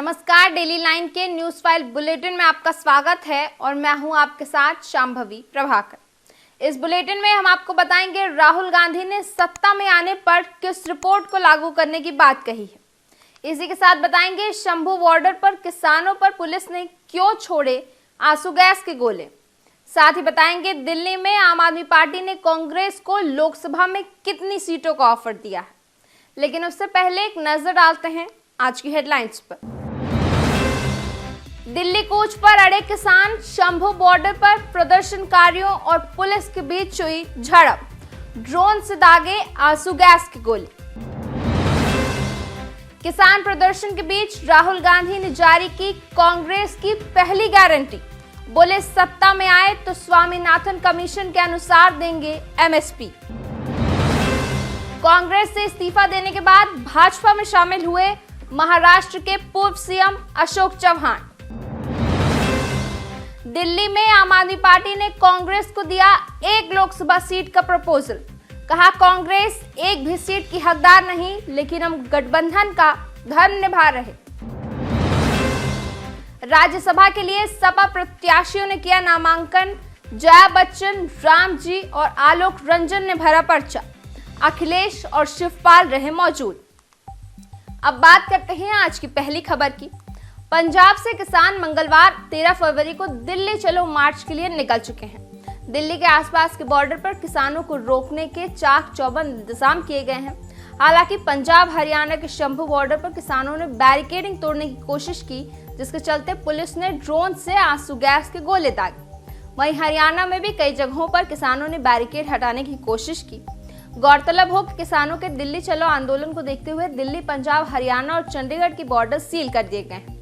नमस्कार, daily line के news file bulletin में आपका स्वागत है और मैं हूं आपके साथ शांभवी प्रभाकर। इस बुलेटिन में हम आपको बताएंगे राहुल गांधी ने सत्ता में आने पर किस रिपोर्ट को लागू करने की बात कही है। इसी के साथ बताएंगे शंभू बॉर्डर पर किसानों पर पुलिस ने क्यों छोड़े आंसू गैस के गोले। साथ ही बताएंगे दिल्ली में आम आदमी पार्टी ने कांग्रेस को लोकसभा में कितनी सीटों का ऑफर दिया है। लेकिन उससे पहले एक नजर डालते हैं आज की हेडलाइंस पर। दिल्ली कूच पर अड़े किसान, शंभू बॉर्डर पर प्रदर्शनकारियों और पुलिस के बीच हुई झड़प, ड्रोन से दागे आंसू गैस के गोले। किसान प्रदर्शन के बीच राहुल गांधी ने जारी की कांग्रेस की पहली गारंटी, बोले सत्ता में आए तो स्वामीनाथन कमीशन के अनुसार देंगे एमएसपी। कांग्रेस से इस्तीफा देने के बाद भाजपा में शामिल हुए महाराष्ट्र के पूर्व सीएम अशोक चौहान। दिल्ली में आम आदमी पार्टी ने कांग्रेस को दिया एक लोकसभा सीट का प्रपोजल, कहा कांग्रेस एक भी सीट की हकदार नहीं, लेकिन हम गठबंधन का धर्म निभा रहे। राज्यसभा के लिए सपा प्रत्याशियों ने किया नामांकन, जया बच्चन, राम जी और आलोक रंजन ने भरा पर्चा, अखिलेश और शिवपाल रहे मौजूद। अब बात करते हैं आज की पहली खबर की। पंजाब से किसान मंगलवार 13 फरवरी को दिल्ली चलो मार्च के लिए निकल चुके हैं। दिल्ली के आसपास के बॉर्डर पर किसानों को रोकने के चाक चौबंद इंतजाम किए गए हैं। हालांकि पंजाब हरियाणा के शंभू बॉर्डर पर किसानों ने बैरिकेडिंग तोड़ने की कोशिश की, जिसके चलते पुलिस ने ड्रोन से आंसू गैस के गोले दागे। वहीं हरियाणा में भी कई जगहों पर किसानों ने बैरिकेड हटाने की कोशिश की। गौरतलब हो कि किसानों के दिल्ली चलो आंदोलन को देखते हुए दिल्ली, पंजाब, हरियाणा और चंडीगढ़ की बॉर्डर सील कर दिए गए हैं।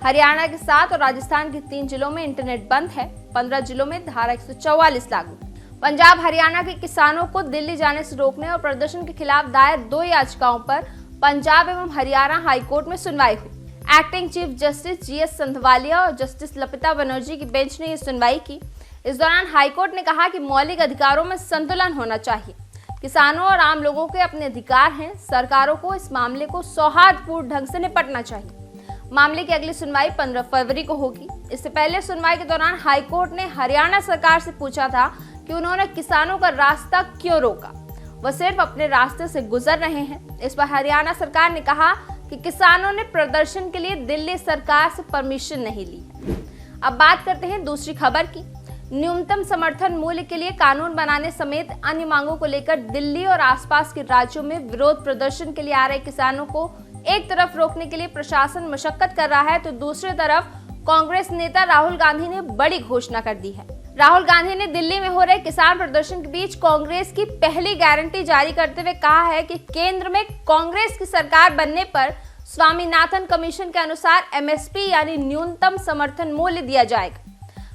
हरियाणा के 7 और राजस्थान के 3 जिलों में इंटरनेट बंद है। 15 जिलों में धारा 144 लागू। पंजाब हरियाणा के किसानों को दिल्ली जाने से रोकने और प्रदर्शन के खिलाफ दायर 2 याचिकाओं पर पंजाब एवं हरियाणा हाईकोर्ट में सुनवाई हुई। Acting chief justice GS Sandhawalia और जस्टिस लपिता बनर्जी की बेंच ने यह सुनवाई की। इस दौरान हाईकोर्ट ने कहा कि मौलिक अधिकारों में संतुलन होना चाहिए। किसानों और आम लोगों के अपने अधिकार हैं। सरकारों को इस मामले को सौहार्दपूर्ण ढंग से निपटना चाहिए। मामले की अगली सुनवाई 15 फरवरी को होगी। इससे पहले सुनवाई के दौरान हाईकोर्ट ने हरियाणा सरकार से पूछा था कि उन्होंने किसानों का रास्ता क्यों रोका, वह सिर्फ अपने रास्ते से गुजर रहे हैं। इस पर हरियाणा सरकार ने कहा कि किसानों ने प्रदर्शन के लिए दिल्ली सरकार से परमिशन नहीं ली है। अब बात करते हैं दूसरी खबर की। न्यूनतम समर्थन मूल्य के लिए कानून बनाने समेत अन्य मांगों को लेकर दिल्ली और आसपास के राज्यों में विरोध प्रदर्शन के लिए आ रहे किसानों को एक तरफ रोकने के लिए प्रशासन मशक्कत कर रहा है, तो दूसरी तरफ कांग्रेस नेता राहुल गांधी ने बड़ी घोषणा कर दी है। राहुल गांधी ने दिल्ली में हो रहे किसान प्रदर्शन के बीच कांग्रेस की पहली गारंटी जारी करते हुए कहा है कि केंद्र में कांग्रेस की सरकार बनने पर स्वामीनाथन कमीशन के अनुसार एमएसपी यानी न्यूनतम समर्थन मूल्य दिया जाएगा।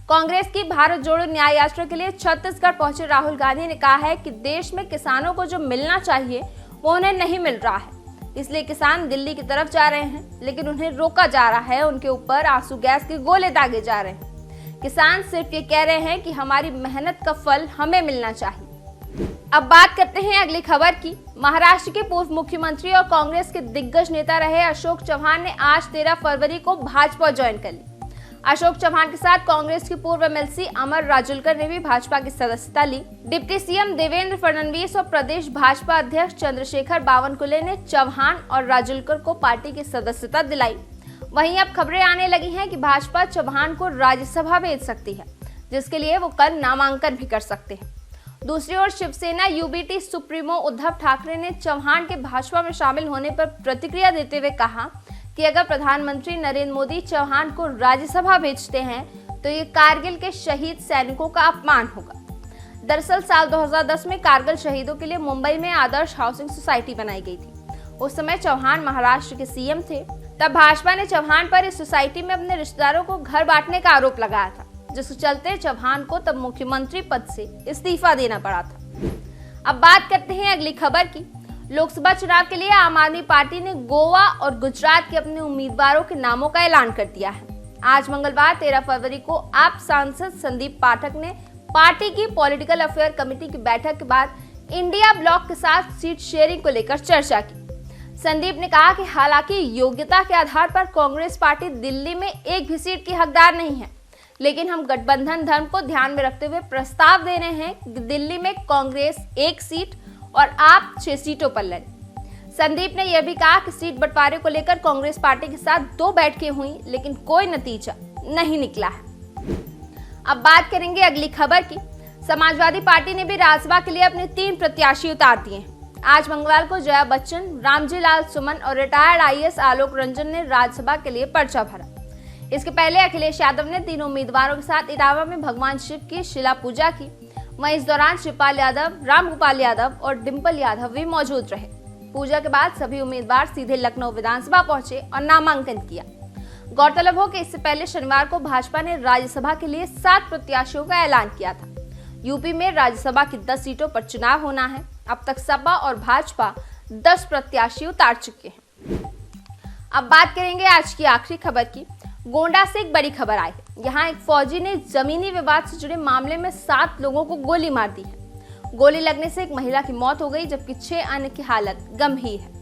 कांग्रेस की भारत जोड़ो न्याय यात्रा के लिए छत्तीसगढ़ पहुंचे राहुल गांधी ने कहा है कि देश में किसानों को जो मिलना चाहिए वो उन्हें नहीं मिल रहा है, इसलिए किसान दिल्ली की तरफ जा रहे हैं, लेकिन उन्हें रोका जा रहा है। उनके ऊपर आंसू गैस के गोले दागे जा रहे हैं। किसान सिर्फ ये कह रहे हैं कि हमारी मेहनत का फल हमें मिलना चाहिए। अब बात करते हैं अगली खबर की। महाराष्ट्र के पूर्व मुख्यमंत्री और कांग्रेस के दिग्गज नेता रहे अशोक चौहान ने आज 13 फरवरी को भाजपा ज्वाइन कर ली। अशोक चौहान के साथ कांग्रेस के पूर्व एमएलसी अमर राजुलकर ने भी भाजपा की सदस्यता ली। डिप्टी सीएम देवेंद्र फडणवीस और प्रदेश भाजपा अध्यक्ष चंद्रशेखर बावनकुले ने चौहान और राजुलकर को पार्टी की सदस्यता दिलाई। वहीं अब खबरें आने लगी हैं कि भाजपा चौहान को राज्यसभा भेज सकती है, जिसके लिए वो कल नामांकन भी कर सकते हैं। दूसरी ओर शिवसेना यूबीटी सुप्रीमो उद्धव ठाकरे ने चौहान के भाजपा में शामिल होने पर प्रतिक्रिया देते हुए कहा कि अगर प्रधानमंत्री नरेंद्र मोदी चौहान को राज्यसभा भेजते हैं तो ये कारगिल के शहीद सैनिकों का अपमान होगा। दरअसल साल 2010 में कारगिल शहीदों के लिए मुंबई में आदर्श हाउसिंग सोसाइटी बनाई गई थी। उस समय चौहान महाराष्ट्र के सीएम थे। तब भाजपा ने चौहान पर इस सोसाइटी में अपने रिश्तेदारों को घर बांटने का आरोप लगाया था, जिसके चलते चौहान को तब मुख्यमंत्री पद से इस्तीफा देना पड़ा था। अब बात करते हैं अगली खबर की। लोकसभा चुनाव के लिए आम आदमी पार्टी ने गोवा और गुजरात के अपने उम्मीदवारों के नामों का ऐलान कर दिया है। आज मंगलवार 13 फरवरी को आप सांसद संदीप पाठक ने पार्टी की पॉलिटिकल अफेयर कमेटी की बैठक के बाद इंडिया ब्लॉक के साथ सीट शेयरिंग को लेकर चर्चा की। संदीप ने कहा कि हालांकि योग्यता के आधार पर कांग्रेस पार्टी दिल्ली में एक भी सीट की हकदार नहीं है, लेकिन हम गठबंधन धर्म को ध्यान में रखते हुए प्रस्ताव दे रहे हैं कि दिल्ली में कांग्रेस 1 सीट और आप 6 सीटों पर लड़े। संदीप ने यह भी कहा कि सीट बंटवारे को लेकर कांग्रेस पार्टी के साथ 2 बैठकें हुई, लेकिन कोई नतीजा नहीं निकला है। अब बात करेंगे अगली खबर की। समाजवादी पार्टी ने भी राज्यसभा के लिए अपने 3 प्रत्याशी उतार दिए हैं। आज मंगलवार को जया बच्चन, रामजी लाल सुमन और रिटायर्ड आईएएस आलोक रंजन ने राज्यसभा के लिए पर्चा भरा। इसके पहले अखिलेश यादव ने तीनों उम्मीदवारों के साथ इटावा में भगवान शिव की शिला पूजा की। वहीं इस दौरान शिवपाल यादव, रामगोपाल यादव और डिंपल यादव भी मौजूद रहे। पूजा के बाद सभी उम्मीदवार सीधे लखनऊ विधानसभा पहुंचे और नामांकन किया। गौरतलब हो कि इससे पहले शनिवार को भाजपा ने राज्यसभा के लिए 7 प्रत्याशियों का ऐलान किया था। यूपी में राज्यसभा की 10 सीटों पर चुनाव होना है। अब तक सपा और भाजपा 10 प्रत्याशी उतार चुके हैं। अब बात करेंगे आज की आखिरी खबर की। गोंडा से एक बड़ी खबर आई है। यहाँ एक फौजी ने जमीनी विवाद से जुड़े मामले में 7 लोगों को गोली मार दी है। गोली लगने से एक महिला की मौत हो गई, जबकि 6 अन्य की हालत गंभीर है।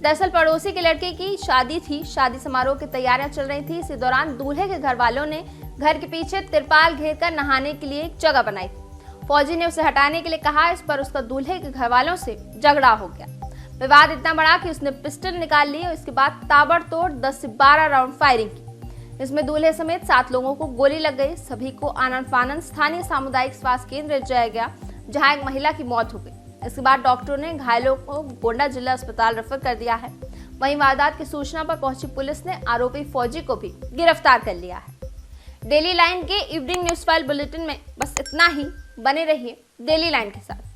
दरअसल पड़ोसी के लड़के की शादी थी। शादी समारोह की तैयारियां चल रही थी। इसी दौरान दूल्हे के घर वालों ने घर के पीछे तिरपाल घेर कर नहाने के लिए एक जगह बनाई थी। फौजी ने उसे हटाने के लिए कहा। इस पर उसका दूल्हे के घर वालों से झगड़ा हो गया। विवाद इतना बड़ा कि उसने पिस्टल निकाल ली और इसके बाद ताबड़तोड़ 10 से 12 राउंड फायरिंग की। इसमें दूल्हे समेत 7 लोगों को गोली लग गई। सभी को आनंद फानंद स्थानीय सामुदायिक स्वास्थ्य केंद्र ले जाया गया, जहां एक महिला की मौत हो गई। इसके बाद डॉक्टरों ने घायलों को गोंडा जिला अस्पताल रेफर कर दिया है। वहीं वारदात की सूचना पर पहुंची पुलिस ने आरोपी फौजी को भी गिरफ्तार कर लिया है। डेली लाइन के इवनिंग न्यूज फाइल बुलेटिन में बस इतना ही। बने रहिए डेली लाइन के साथ।